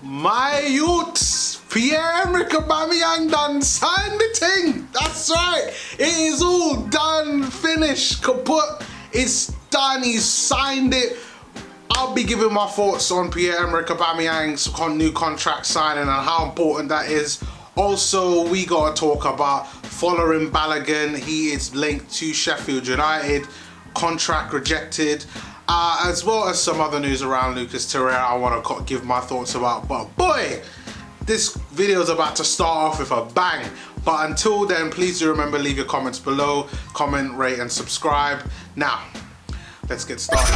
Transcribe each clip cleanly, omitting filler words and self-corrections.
My youths, Pierre-Emerick Aubameyang done signed the thing. That's right. It is all done, finished, kaput. It's done. He's signed it. I'll be giving my thoughts on Pierre-Emerick Aubameyang's new contract signing and how important that is. Also, we gotta talk about following Balogun. He is linked to Sheffield United. Contract rejected. As well as some other news around Lucas Torreira I want to give my thoughts about. But boy, this video is about to start off with a bang. But until then, please do remember, leave your comments below. Comment, rate and subscribe. Now, let's get started.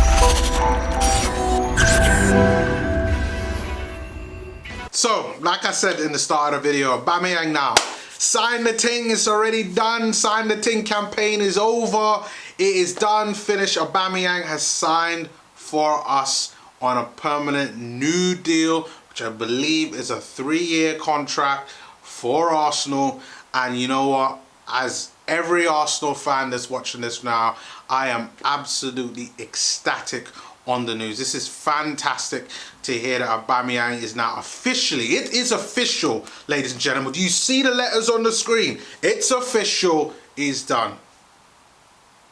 So, like I said in the start of the video, Aubameyang now. Sign the ting, it's already done. Sign the ting campaign is over. It is done, finished. Aubameyang has signed for us on a permanent new deal, which I believe is a 3-year contract for Arsenal. And you know what? As every Arsenal fan that's watching this now, I am absolutely ecstatic on the news. This is fantastic to hear that Aubameyang is now officially, it is official, ladies and gentlemen. Do you see the letters on the screen? It's official, he's done.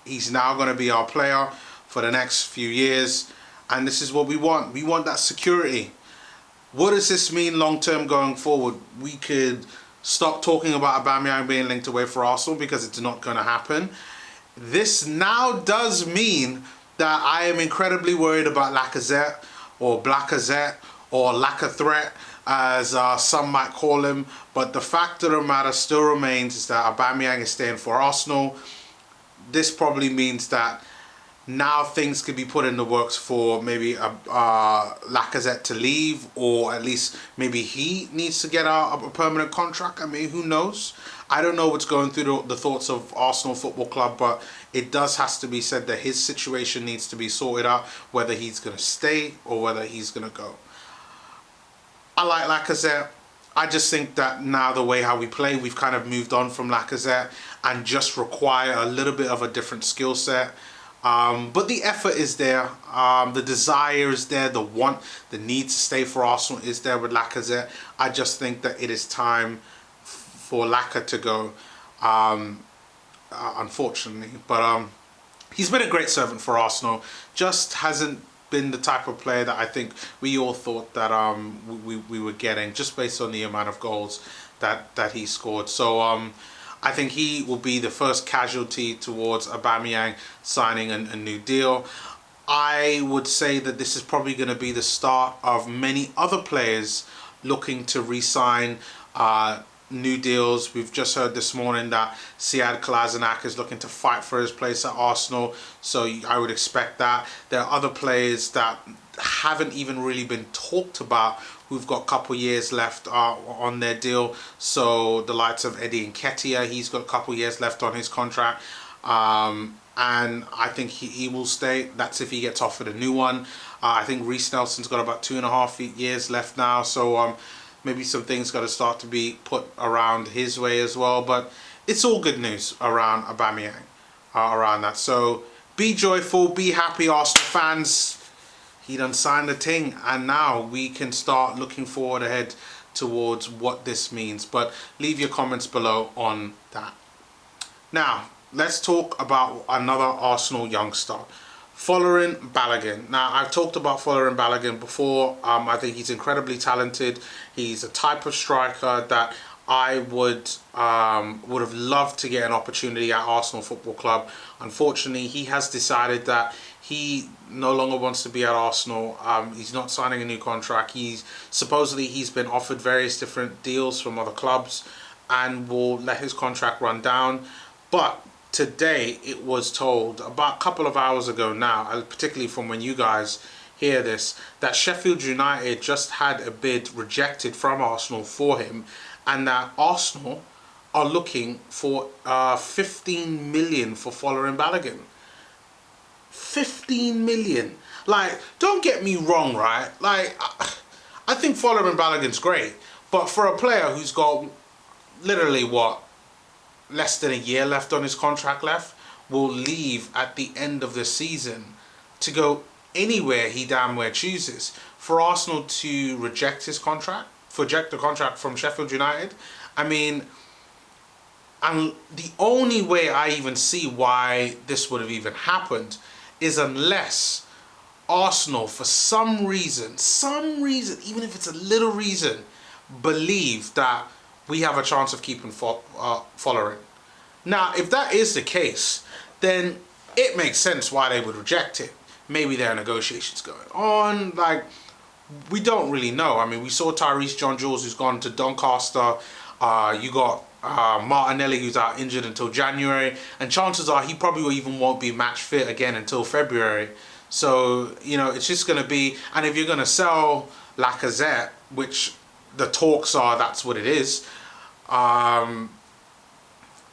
He's now going to be our player for the next few years, and this is what we want. We want that security. What does this mean long term going forward? We could stop talking about Aubameyang being linked away for Arsenal because it's not going to happen. This now does mean that I am incredibly worried about Lacazette or Blacazette or Lacazette, as some might call him. But the fact of the matter still remains is that Aubameyang is staying for Arsenal. This probably means that now things could be put in the works for maybe Lacazette to leave, or at least maybe he needs to get a permanent contract. I mean, who knows? I don't know what's going through the thoughts of Arsenal Football Club, but it has to be said that his situation needs to be sorted out, whether he's going to stay or whether he's going to go. I like Lacazette. I just think that now the way how we play, we've kind of moved on from Lacazette and just require a little bit of a different skill set. But the effort is there, the desire is there, the want, the need to stay for Arsenal is there with Lacazette. I just think that it is time for Laka to go, unfortunately. But he's been a great servant for Arsenal, just hasn't been the type of player that I think we all thought that we were getting, just based on the amount of goals that he scored. So I think he will be the first casualty towards Aubameyang signing a new deal. I would say that this is probably going to be the start of many other players looking to re-sign new deals. We've just heard this morning that Sead Kolasinac is looking to fight for his place at Arsenal, so I would expect that. There are other players that haven't even really been talked about who've got a couple years left on their deal. So the likes of Eddie Nketiah, he's got a couple years left on his contract, and I think he will stay. That's if he gets offered a new one. I think Reece Nelson's got about 2.5 years left now, so maybe some things got to start to be put around his way as well. But it's all good news around Aubameyang, around that. So be joyful, be happy, Arsenal fans. He done signed the ting, and now we can start looking forward ahead towards what this means. But leave your comments below on that. Now, let's talk about another Arsenal youngster, following Balogun. Now, I've talked about following Balogun before. I think he's incredibly talented. He's a type of striker that I would have loved to get an opportunity at Arsenal Football Club. Unfortunately, he has decided that he no longer wants to be at Arsenal. He's not signing a new contract. He's been offered various different deals from other clubs and will let his contract run down. But today it was told, about a couple of hours ago now, particularly from when you guys hear this, that Sheffield United just had a bid rejected from Arsenal for him, and that Arsenal are looking for 15 million for following Balogun. 15 million. Like, don't get me wrong, right? Like, I think following Balogun's great, but for a player who's got literally what, less than a year left on his contract will leave at the end of the season to go anywhere he damn well chooses. for Arsenal to reject the contract from Sheffield United, I mean, and the only way I even see why this would have even happened is unless Arsenal, for some reason, even if it's a little reason, believe that we have a chance of keeping following. Now, if that is the case, then it makes sense why they would reject it. Maybe there are negotiations going on. Like, we don't really know. I mean, we saw Tyrese John-Jules, who's gone to Doncaster. You got Martinelli, who's out injured until January. And chances are he probably even won't be match fit again until February. So, you know, it's just going to be... And if you're going to sell Lacazette, which the talks are that's what it is,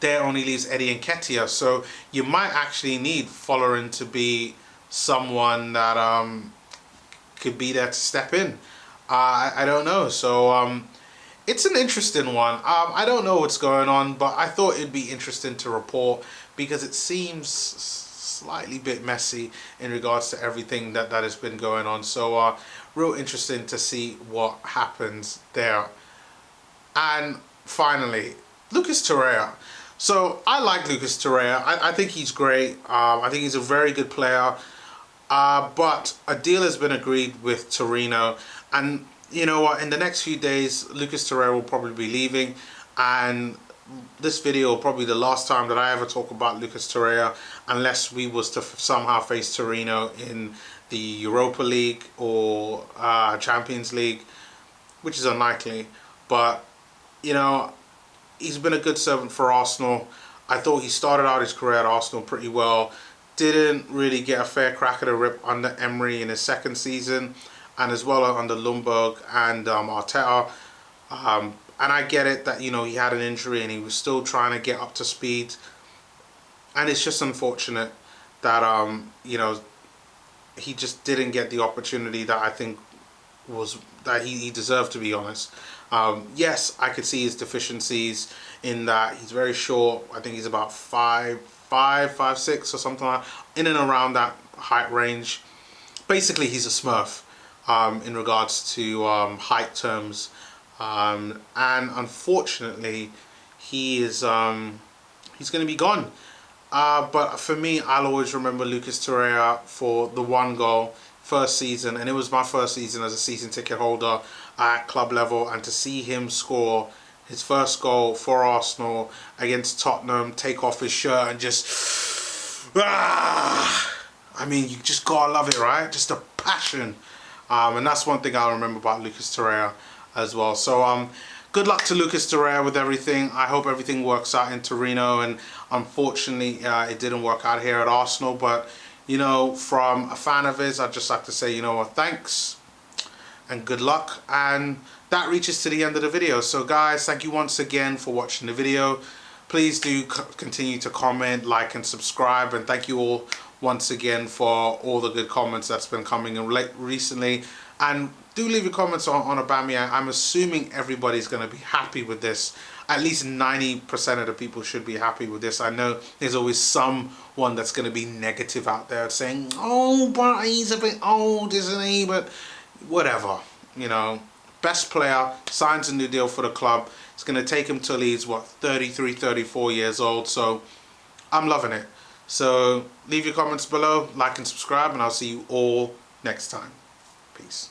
there only leaves Eddie Nketiah. So you might actually need Following to be someone that could be there to step in. I don't know. So it's an interesting one. I don't know what's going on, but I thought it'd be interesting to report because it seems slightly bit messy in regards to everything that has been going on. So real interesting to see what happens there. And finally, Lucas Torreira. So I like Lucas Torreira. I think he's great. I think he's a very good player. But a deal has been agreed with Torino. And you know what? In the next few days, Lucas Torreira will probably be leaving. And this video will probably be the last time that I ever talk about Lucas Torreira, unless we was to somehow face Torino in the Europa League or Champions League, which is unlikely. But, you know, he's been a good servant for Arsenal. I thought he started out his career at Arsenal pretty well. Didn't really get a fair crack at the rip under Emery in his second season, and as well under Ljungberg and Arteta. And I get it that, you know, he had an injury and he was still trying to get up to speed. And it's just unfortunate that, you know, he just didn't get the opportunity that I think was that he deserved, to be honest. Yes, I could see his deficiencies in that he's very short. I think he's about 5'6" or something like that, in and around that height range. Basically, he's a smurf in regards to height terms. And unfortunately, he is he's going to be gone. But for me, I'll always remember Lucas Torreira for the one goal, first season, and it was my first season as a season ticket holder at club level, and to see him score his first goal for Arsenal against Tottenham, take off his shirt and just, I mean, you just gotta love it, right? Just a passion. And that's one thing I'll remember about Lucas Torreira as well. So good luck to Lucas Torreira with everything. I hope everything works out in Torino, and unfortunately it didn't work out here at Arsenal. But, you know, from a fan of his, I'd just like to say, you know what, thanks and good luck. And that reaches to the end of the video. So guys, thank you once again for watching the video. Please do continue to comment, like and subscribe, and thank you all once again for all the good comments that's been coming in recently. And do leave your comments on Aubameyang. I'm assuming everybody's going to be happy with this. At least 90% of the people should be happy with this. I know there's always someone that's going to be negative out there saying, oh, but he's a bit old, isn't he? But whatever, you know. Best player, signs a new deal for the club. It's going to take him till he's, what, 33, 34 years old. So I'm loving it. So leave your comments below, like and subscribe, and I'll see you all next time. Peace.